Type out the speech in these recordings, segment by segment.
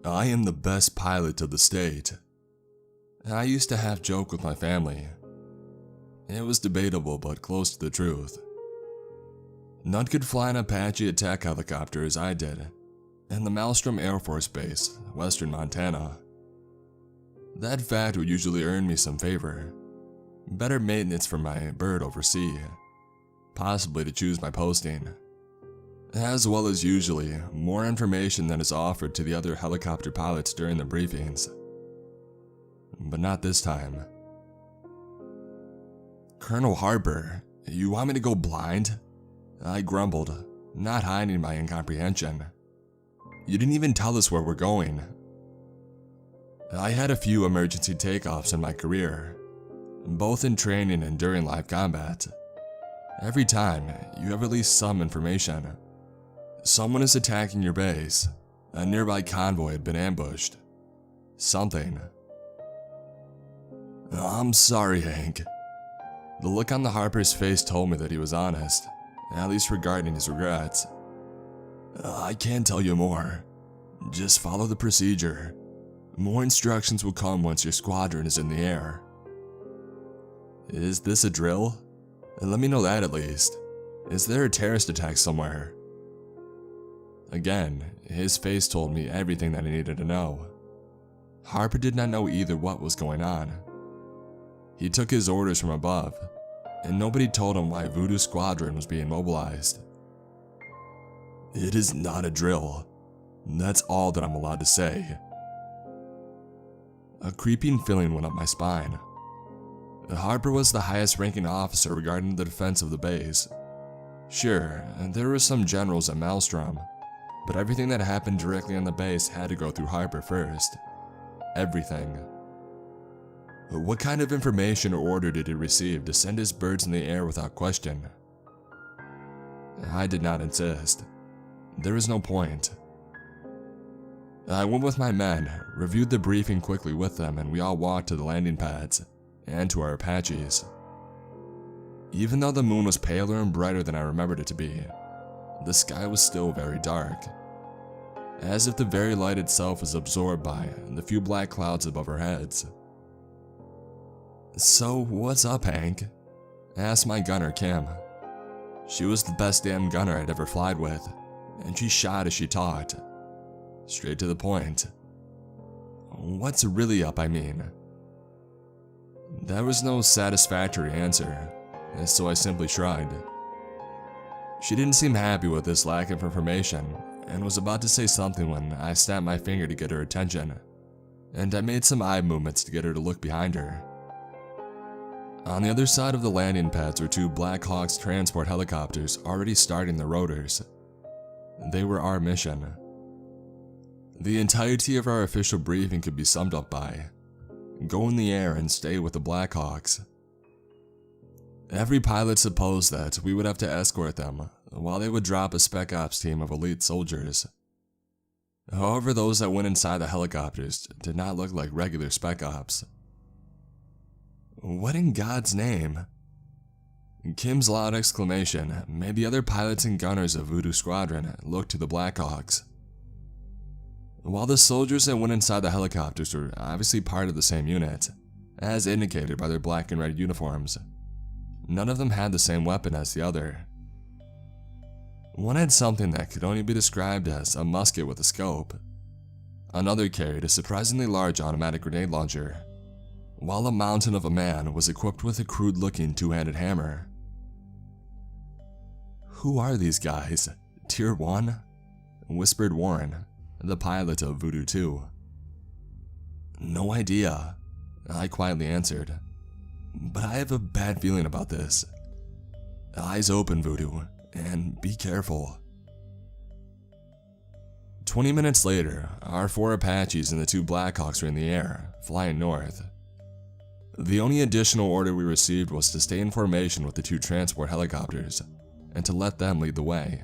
I am the best pilot of the state. I used to half joke with my family. It was debatable, but close to the truth. None could fly an Apache attack helicopter as I did, in the Maelstrom Air Force Base, western Montana. That fact would usually earn me some favor. Better maintenance for my bird overseas, possibly to choose my posting. As well as usually, more information than is offered to the other helicopter pilots during the briefings. But not this time. Colonel Harper, you want me to go blind? I grumbled, not hiding my incomprehension. You didn't even tell us where we're going. I had a few emergency takeoffs in my career, both in training and during live combat. Every time, you have at least some information. Someone is attacking your base. A nearby convoy had been ambushed. Something. I'm sorry, Hank. The look on the Harper's face told me that he was honest, at least regarding his regrets. I can't tell you more. Just follow the procedure. More instructions will come once your squadron is in the air. Is this a drill? Let me know that at least. Is there a terrorist attack somewhere? Again, his face told me everything that I needed to know. Harper did not know either what was going on. He took his orders from above, and nobody told him why Voodoo Squadron was being mobilized. It is not a drill. That's all that I'm allowed to say. A creeping feeling went up my spine. Harper was the highest ranking officer regarding the defense of the base. Sure, there were some generals at Maelstrom, but everything that happened directly on the base had to go through Harper first. Everything. What kind of information or order did he receive to send his birds in the air without question? I did not insist. There was no point. I went with my men, reviewed the briefing quickly with them, and we all walked to the landing pads and to our Apaches. Even though the moon was paler and brighter than I remembered it to be, the sky was still very dark, as if the very light itself was absorbed by the few black clouds above our heads. So, what's up, Hank? Asked my gunner, Kim. She was the best damn gunner I'd ever flied with, and she shot as she talked. Straight to the point. What's really up, I mean? There was no satisfactory answer, and so I simply shrugged. She didn't seem happy with this lack of information, and was about to say something when I snapped my finger to get her attention, and I made some eye movements to get her to look behind her. On the other side of the landing pads were two Black Hawks transport helicopters already starting their rotors. They were our mission. The entirety of our official briefing could be summed up by: go in the air and stay with the Black Hawks. Every pilot supposed that we would have to escort them, while they would drop a Spec Ops team of elite soldiers. However, those that went inside the helicopters did not look like regular Spec Ops. What in God's name? Kim's loud exclamation made the other pilots and gunners of Voodoo Squadron look to the Blackhawks. While the soldiers that went inside the helicopters were obviously part of the same unit, as indicated by their black and red uniforms, none of them had the same weapon as the other. One had something that could only be described as a musket with a scope. Another carried a surprisingly large automatic grenade launcher, while a mountain of a man was equipped with a crude-looking two-handed hammer. Who are these guys? Tier 1? Whispered Warren, the pilot of Voodoo 2. No idea, I quietly answered. But I have a bad feeling about this. Eyes open, Voodoo, and be careful. 20 minutes later, our 4 Apaches and the 2 Blackhawks were in the air, flying north. The only additional order we received was to stay in formation with the 2 transport helicopters, and to let them lead the way.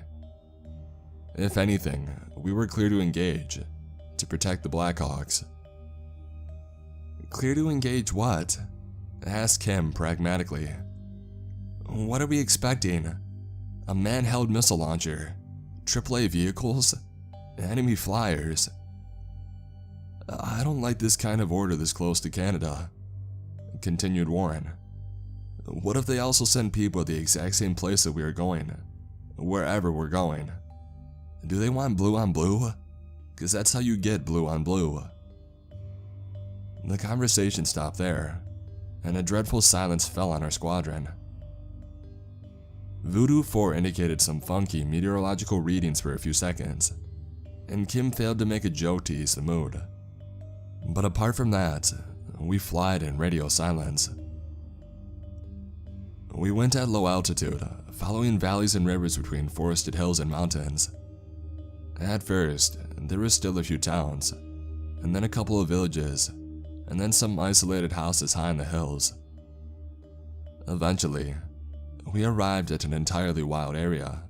If anything, we were clear to engage, to protect the Blackhawks. Clear to engage what? Asked Kim pragmatically. What are we expecting? A man-held missile launcher? AAA vehicles? Enemy flyers? I don't like this kind of order this close to Canada," continued Warren. "What if they also send people to the exact same place that we are going? Wherever we're going. Do they want blue on blue? Because that's how you get blue on blue." The conversation stopped there, and a dreadful silence fell on our squadron. Voodoo 4 indicated some funky meteorological readings for a few seconds, and Kim failed to make a joke to ease the mood. But apart from that, we flied in radio silence. We went at low altitude, following valleys and rivers between forested hills and mountains. At first, there were still a few towns, and then a couple of villages, and then some isolated houses high in the hills. Eventually, we arrived at an entirely wild area,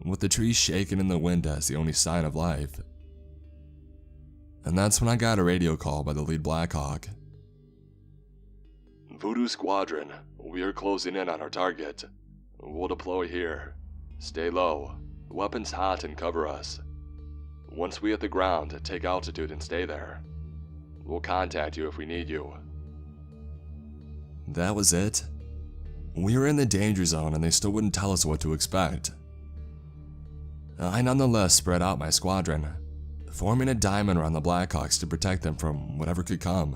with the trees shaking in the wind as the only sign of life. And that's when I got a radio call by the lead Blackhawk. "Voodoo Squadron, we are closing in on our target. We'll deploy here. Stay low, weapons hot, and cover us. Once we hit the ground, take altitude and stay there. We'll contact you if we need you." That was it? We were in the danger zone and they still wouldn't tell us what to expect. I nonetheless spread out my squadron, forming a diamond around the Blackhawks to protect them from whatever could come.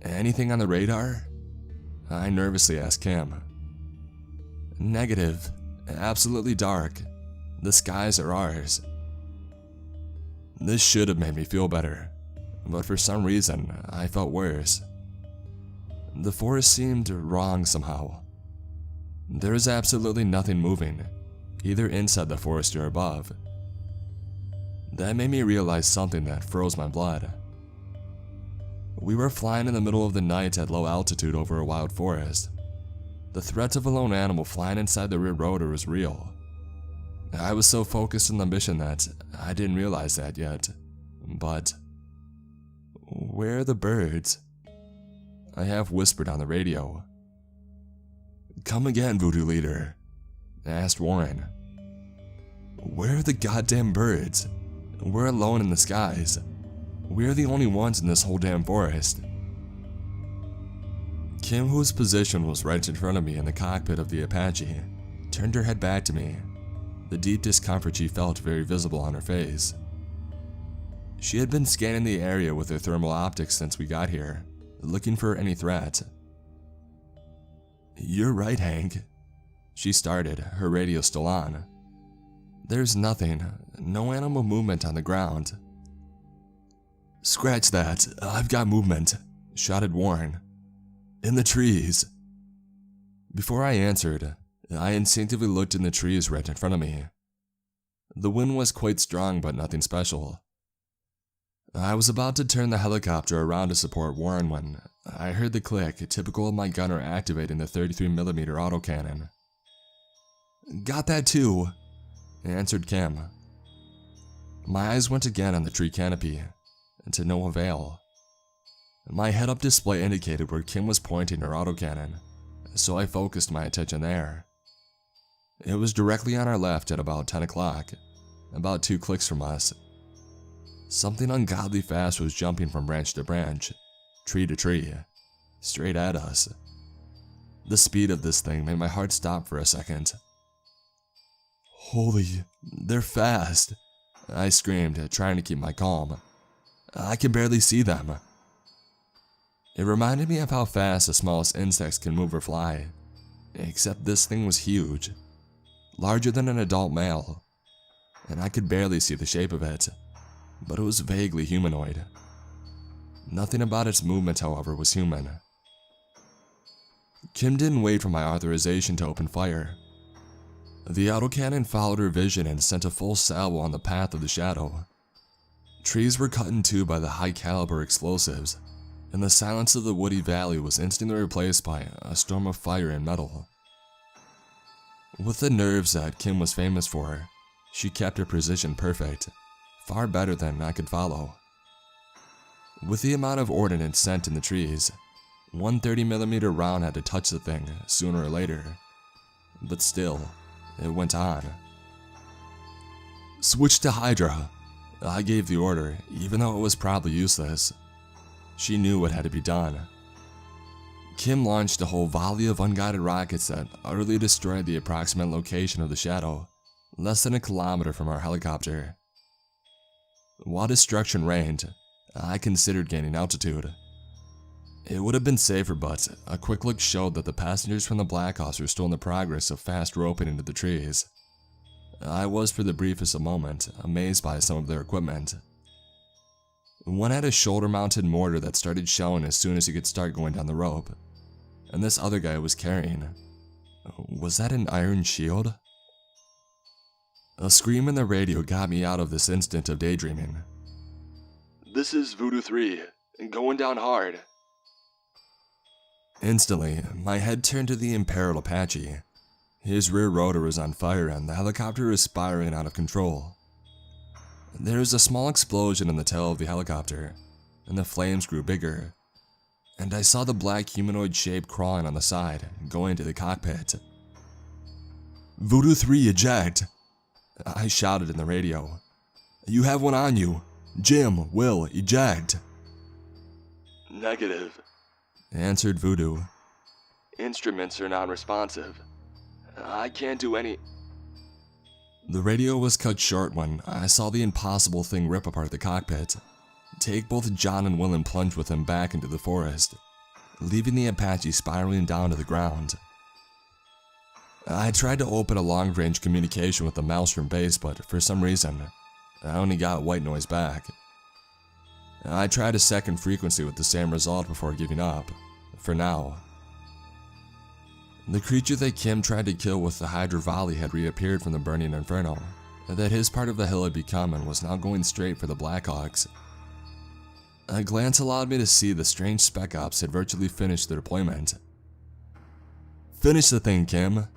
"Anything on the radar?" I nervously asked Kim. "Negative. Absolutely dark. The skies are ours." This should have made me feel better, but for some reason, I felt worse. The forest seemed wrong somehow. There was absolutely nothing moving, either inside the forest or above. That made me realize something that froze my blood. We were flying in the middle of the night at low altitude over a wild forest. The threat of a lone animal flying inside the rear rotor was real. I was so focused on the mission that I didn't realize that yet. But where are the birds? I half whispered on the radio. "Come again, Voodoo Leader," asked Warren. "Where are the goddamn birds? We're alone in the skies. We're the only ones in this whole damn forest." Kim, whose position was right in front of me in the cockpit of the Apache, turned her head back to me, the deep discomfort she felt very visible on her face. She had been scanning the area with her thermal optics since we got here, looking for any threat. "You're right, Hank," she started, her radio still on. "There's nothing, no animal movement on the ground." "Scratch that, I've got movement," shouted Warren. "In the trees." Before I answered, I instinctively looked in the trees right in front of me. The wind was quite strong, but nothing special. I was about to turn the helicopter around to support Warren when I heard the click, typical of my gunner activating the 33mm autocannon. "Got that too," answered Kim. My eyes went again on the tree canopy, and to no avail. My head-up display indicated where Kim was pointing her autocannon, so I focused my attention there. It was directly on our left at about 10 o'clock, about 2 clicks from us. Something ungodly fast was jumping from branch to branch, tree to tree, straight at us. The speed of this thing made my heart stop for a second. "Holy, they're fast," I screamed, trying to keep my calm. "I can barely see them." It reminded me of how fast the smallest insects can move or fly, except this thing was huge, larger than an adult male, and I could barely see the shape of it, but it was vaguely humanoid. Nothing about its movement, however, was human. Kim didn't wait for my authorization to open fire. The autocannon followed her vision and sent a full salvo on the path of the shadow. Trees were cut in two by the high-caliber explosives, and the silence of the woody valley was instantly replaced by a storm of fire and metal. With the nerves that Kim was famous for, she kept her precision perfect, far better than I could follow. With the amount of ordnance sent in the trees, one 30mm round had to touch the thing sooner or later, but still, it went on. "Switch to Hydra," I gave the order, even though it was probably useless. She knew what had to be done. Kim launched a whole volley of unguided rockets that utterly destroyed the approximate location of the shadow, less than a kilometer from our helicopter. While destruction reigned, I considered gaining altitude. It would have been safer, but a quick look showed that the passengers from the Blackhawks were still in the progress of fast roping into the trees. I was, for the briefest of moment, amazed by some of their equipment. One had a shoulder-mounted mortar that started shelling as soon as he could start going down the rope, and this other guy was carrying. Was that an iron shield? A scream in the radio got me out of this instant of daydreaming. "This is Voodoo 3, going down hard." Instantly, my head turned to the imperiled Apache. His rear rotor was on fire and the helicopter was spiraling out of control. There was a small explosion in the tail of the helicopter, and the flames grew bigger, and I saw the black humanoid shape crawling on the side, going to the cockpit. "Voodoo 3, eject!" I shouted in the radio. "You have one on you. Jim, Will, eject!" "Negative," answered Voodoo. "Instruments are non-responsive. I can't do any..." The radio was cut short when I saw the impossible thing rip apart the cockpit, take both John and Will and plunge with them back into the forest, leaving the Apache spiraling down to the ground. I tried to open a long-range communication with the Maelstrom base, but for some reason, I only got white noise back. I tried a second frequency with the same result before giving up, for now. The creature that Kim tried to kill with the Hydra volley had reappeared from the burning inferno, that his part of the hill had become and was now going straight for the Blackhawks. A glance allowed me to see the strange spec ops had virtually finished their deployment. "Finish the thing, Kim,"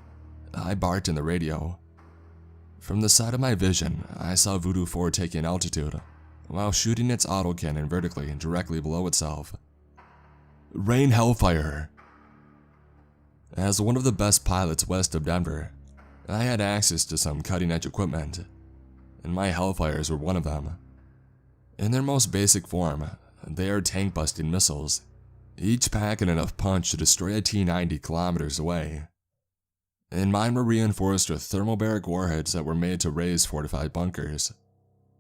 I barked in the radio. From the side of my vision, I saw Voodoo 4 taking altitude, while shooting its autocannon vertically and directly below itself. "Rain hellfire!" As one of the best pilots west of Denver, I had access to some cutting-edge equipment, and my Hellfires were one of them. In their most basic form, they are tank-busting missiles, each packing enough punch to destroy a T-90 kilometers away. And mine were reinforced with thermobaric warheads that were made to raise fortified bunkers.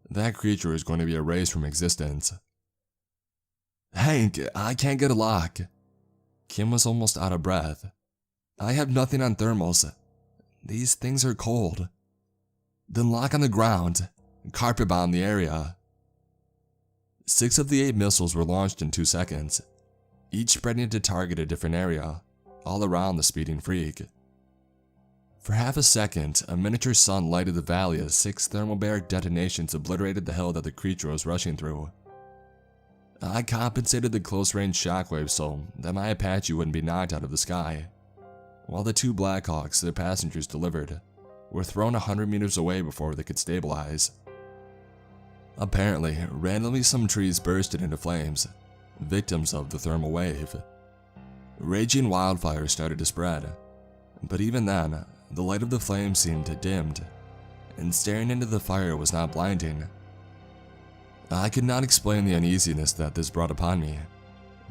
That creature was going to be erased from existence. "Hank, I can't get a lock." Kim was almost out of breath. "I have nothing on thermals. These things are cold." "Then lock on the ground. Carpet bomb the area." 6 of the 8 missiles were launched in 2 seconds, each spreading to target a different area, all around the speeding freak. For half a second, a miniature sun lighted the valley as 6 thermobaric detonations obliterated the hill that the creature was rushing through. I compensated the close-range shockwaves so that my Apache wouldn't be knocked out of the sky, while the 2 Blackhawks their passengers delivered were thrown 100 meters away before they could stabilize. Apparently, randomly some trees bursted into flames, victims of the thermal wave. Raging wildfires started to spread, but even then, the light of the flames seemed dimmed, and staring into the fire was not blinding. I could not explain the uneasiness that this brought upon me,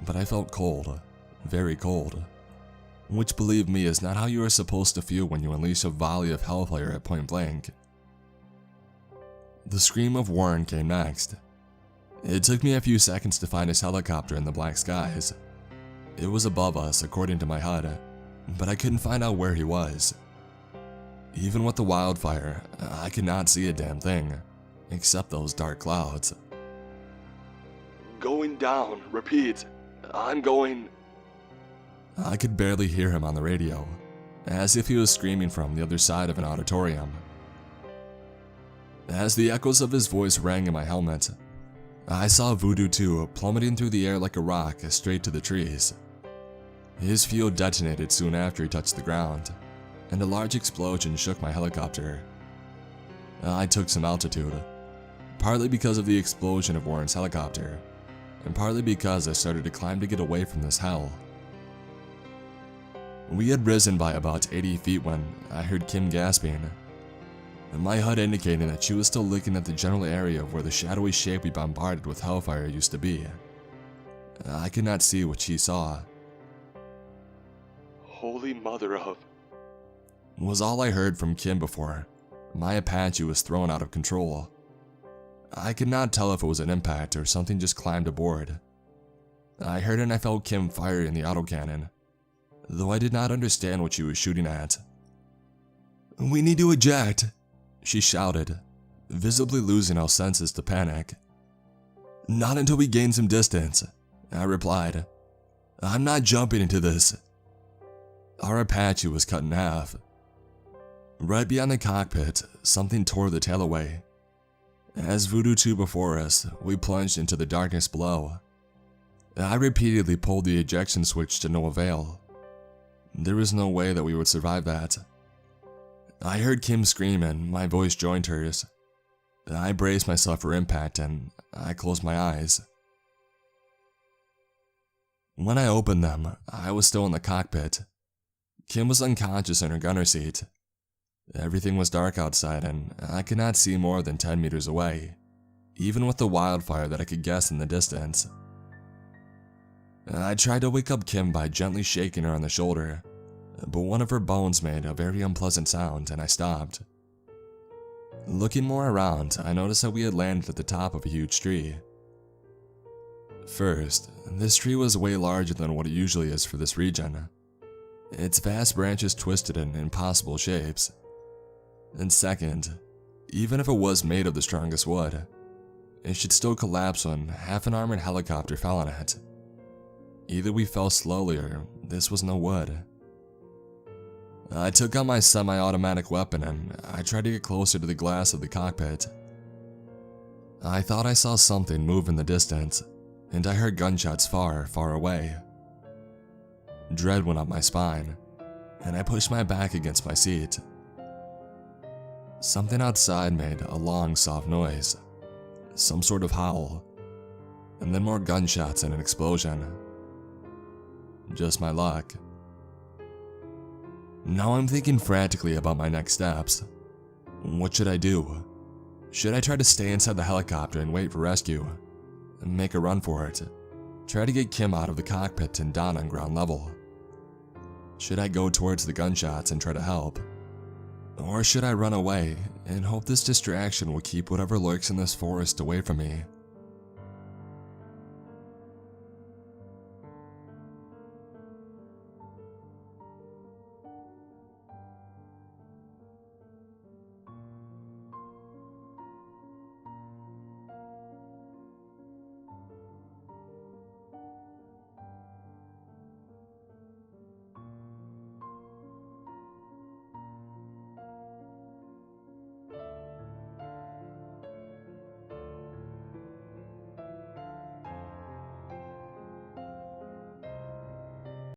but I felt cold, very cold. Which, believe me, is not how you are supposed to feel when you unleash a volley of hellfire at point blank. The scream of Warren came next. It took me a few seconds to find his helicopter in the black skies. It was above us, according to my HUD, but I couldn't find out where he was. Even with the wildfire, I could not see a damn thing, except those dark clouds. "Going down, repeat. I'm going..." I could barely hear him on the radio, as if he was screaming from the other side of an auditorium. As the echoes of his voice rang in my helmet, I saw Voodoo 2 plummeting through the air like a rock straight to the trees. His fuel detonated soon after he touched the ground, and a large explosion shook my helicopter. I took some altitude, partly because of the explosion of Warren's helicopter, and partly because I started to climb to get away from this hell. We had risen by about 80 feet when I heard Kim gasping. my HUD indicating that she was still looking at the general area where the shadowy shape we bombarded with hellfire used to be. I could not see what she saw. Holy mother of... Was all I heard from Kim before my Apache was thrown out of control. I could not tell if it was an impact or something just climbed aboard. I heard and I felt Kim firing the autocannon, though I did not understand what she was shooting at. "We need to eject," she shouted, visibly losing all senses to panic. "Not until we gain some distance," I replied. "I'm not jumping into this." Our Apache was cut in half. Right beyond the cockpit, something tore the tail away. As Voodoo 2 before us, we plunged into the darkness below. I repeatedly pulled the ejection switch to no avail. There was no way that we would survive that. I heard Kim scream and my voice joined hers. I braced myself for impact and I closed my eyes. When I opened them, I was still in the cockpit. Kim was unconscious in her gunner seat. Everything was dark outside and I could not see more than 10 meters away, even with the wildfire that I could guess in the distance. I tried to wake up Kim by gently shaking her on the shoulder, but one of her bones made a very unpleasant sound and I stopped. Looking more around, I noticed that we had landed at the top of a huge tree. First, this tree was way larger than what it usually is for this region. Its vast branches twisted in impossible shapes. And second, even if it was made of the strongest wood, it should still collapse when half an armored helicopter fell on it. Either we fell slowly or this was no wood. I took out my semi-automatic weapon and I tried to get closer to the glass of the cockpit. I thought I saw something move in the distance, and I heard gunshots far, far away. Dread went up my spine, and I pushed my back against my seat. Something outside made a long, soft noise, some sort of howl, and then more gunshots and an explosion. Just my luck. Now I'm thinking frantically about my next steps. What should I do? Should I try to stay inside the helicopter and wait for rescue? And make a run for it? Try to get Kim out of the cockpit and down on ground level? Should I go towards the gunshots and try to help? Or should I run away and hope this distraction will keep whatever lurks in this forest away from me?